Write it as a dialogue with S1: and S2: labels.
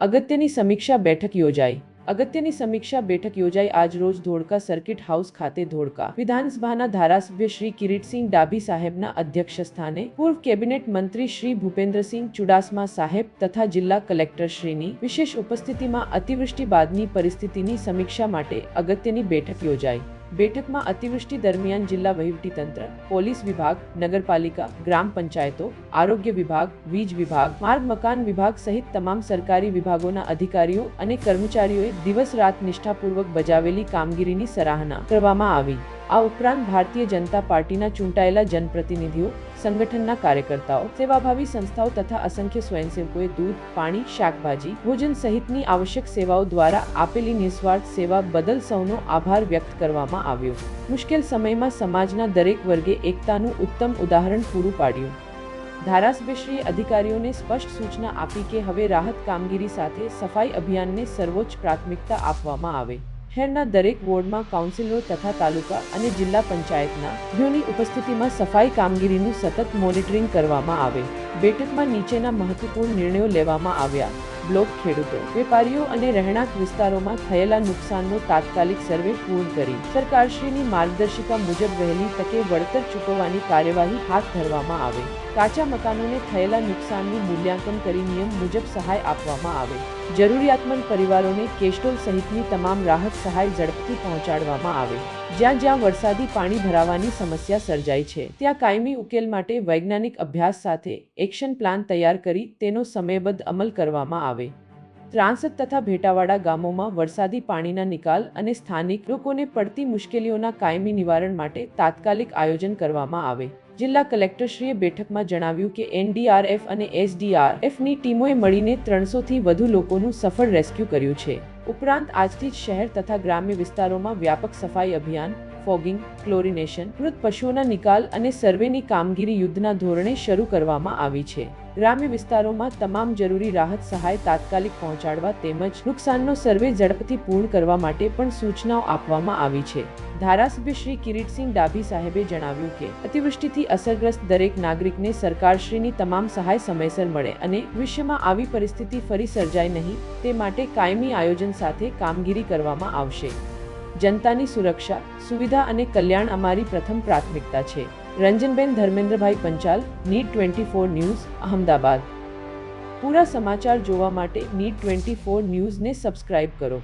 S1: અગત્યની સમીક્ષા બેઠક યોજાઈ આજ રોજ ધોળકા સર્કિટ હાઉસ ખાતે ધોળકા વિધાનસભાના ધારાસભ્ય શ્રી કિરીટસિંહ ડાભી સાહેબના અધ્યક્ષસ્થાને પૂર્વ કેબિનેટ મંત્રી શ્રી ભૂપેન્દ્રસિંહ ચુડાસમા સાહેબ તથા જિલ્લા કલેક્ટર શ્રીની વિશેષ ઉપસ્થિતિમાં અતિવૃષ્ટિ બાદની પરિસ્થિતિની સમીક્ષા માટે અગત્યની બેઠક યોજાઈ। બેઠકમાં અતિવૃષ્ટિ દરમિયાન જિલ્લા વહીવટીતંત્ર, પોલીસ વિભાગ, નગરપાલિકા, ગ્રામ પંચાયતો, આરોગ્ય વિભાગ, વીજ વિભાગ, માર્ગ મકાન વિભાગ સહિત તમામ સરકારી વિભાગોના અધિકારીઓ અને કર્મચારીઓએ દિવસ રાત નિષ્ઠાપૂર્વક બજાવેલી કામગીરીની સરાહના કરવામાં આવી। આ ઉપરાંત ભારતીય જનતા પાર્ટીના ચૂંટાયેલા જનપ્રતિનિધિઓ, સંગઠનના કાર્યકર્તાઓ, સેવાભાવી સંસ્થાઓ તથા અસંખ્ય સ્વયંસેવકોએ દૂધ, પાણી, શાકભાજી, ભોજન સહિતની આવશ્યક સેવાઓ દ્વારા આપેલી નિસ્વાર્થ સેવા બદલ સૌનો આભાર વ્યક્ત કરવામાં આવ્યો। મુશ્કેલ સમયમાં સમાજના દરેક વર્ગે એકતાનું ઉત્તમ ઉદાહરણ પૂરું પાડ્યું। ધારાસભ્યશ્રીએ અધિકારીઓને સ્પષ્ટ સૂચના આપી કે હવે રાહત કામગીરી સાથે સફાઈ અભિયાનને સર્વોચ્ચ પ્રાથમિકતા આપવામાં આવે। શહેરના દરેક વોર્ડમાં કાઉન્સિલરો તથા તાલુકા અને જિલ્લા પંચાયતના સભ્યોની ઉપસ્થિતિમાં સફાઈ કામગીરીનું સતત મોનિટરિંગ કરવામાં આવે। બેઠકમાં નીચેના મહત્વપૂર્ણ નિર્ણયો લેવામાં આવ્યા। બ્લોક ખેડૂતો, વેપારીઓ અને રહેણાંક વિસ્તારોમાં થયેલા નુકસાનનો તાત્કાલિક સર્વે પૂર્ણ કરી સરકારશ્રીની માર્ગદર્શિકા મુજબ વહેલી તકે વળતર ચૂકવવાની કાર્યવાહી હાથ ધરવામાં આવે। કાચા મકાનોને થયેલા નુકસાનનું મૂલ્યાંકન કરી નિયમ મુજબ સહાય આપવામાં આવે। જરૂરિયાતમંદ પરિવારોને કેસ્ટોલ સહિતની તમામ રાહત સહાય ઝડપથી પહોંચાડવામાં આવે। જ્યાં જ્યાં વરસાદી પાણી ભરાવાની સમસ્યા સર્જાઈ છે ત્યાં કાયમી ઉકેલ માટે વૈજ્ઞાનિક અભ્યાસ સાથે એક્શન પ્લાન તૈયાર કરી તેનો સમયબદ્ધ અમલ કરવામાં આવે। ત્રાંસદ તથા ભેટાવાળા ગામોમાં વરસાદી પાણીના નિકાલ અને સ્થાનિક લોકોને પડતી મુશ્કેલીઓના કાયમી નિવારણ માટે તાત્કાલિક આયોજન કરવામાં આવે। જિલ્લા કલેક્ટરશ્રીએ બેઠકમાં જણાવ્યું કે એનડીઆરએફ અને એસડીઆરએફની ટીમોએ મળીને 300થી વધુ લોકોનું સફળ રેસ્ક્યુ કર્યું છે। ઉપરાંત આજથી જ શહેર તથા ગ્રામ્ય વિસ્તારોમાં વ્યાપક સફાઈ અભિયાન, ફોગિંગ, ક્લોરિનેશન, મૃત પશુઓના નિકાલ અને સર્વેની કામગીરી યુદ્ધના ધોરણે શરૂ કરવામાં આવી છે। ગ્રામ્ય વિસ્તારોમાં તમામ જરૂરી રાહત સહાય તાત્કાલિક પહોંચાડવા તેમજ નુકસાનનો સર્વે ઝડપથી પૂર્ણ કરવા માટે પણ સૂચનાઓ આપવામાં આવી છે। ધારાસભ્ય શ્રી કિરીટસિંહ ડાભી સાહેબે જણાવ્યું કે અતિવૃષ્ટિથી અસરગ્રસ્ત દરેક નાગરિકને સરકારશ્રીની તમામ સહાય સમયસર મળે અને ભવિષ્યમાં આવી પરિસ્થિતિ ફરી સર્જાય નહીં તે માટે કાયમી આયોજન સાથે કામગીરી કરવામાં આવશે। જનતાની સુરક્ષા, સુવિધા અને કલ્યાણ અમારી પ્રથમ પ્રાથમિકતા છે। રંજનબેન ધર્મેન્દ્રભાઈ પંચાલ, નીટ 24 ન્યૂઝ, અહમદાબાદ। પૂરા સમાચાર જોવા માટે નીટ 24 ન્યૂઝને સબસ્ક્રાઇબ કરો।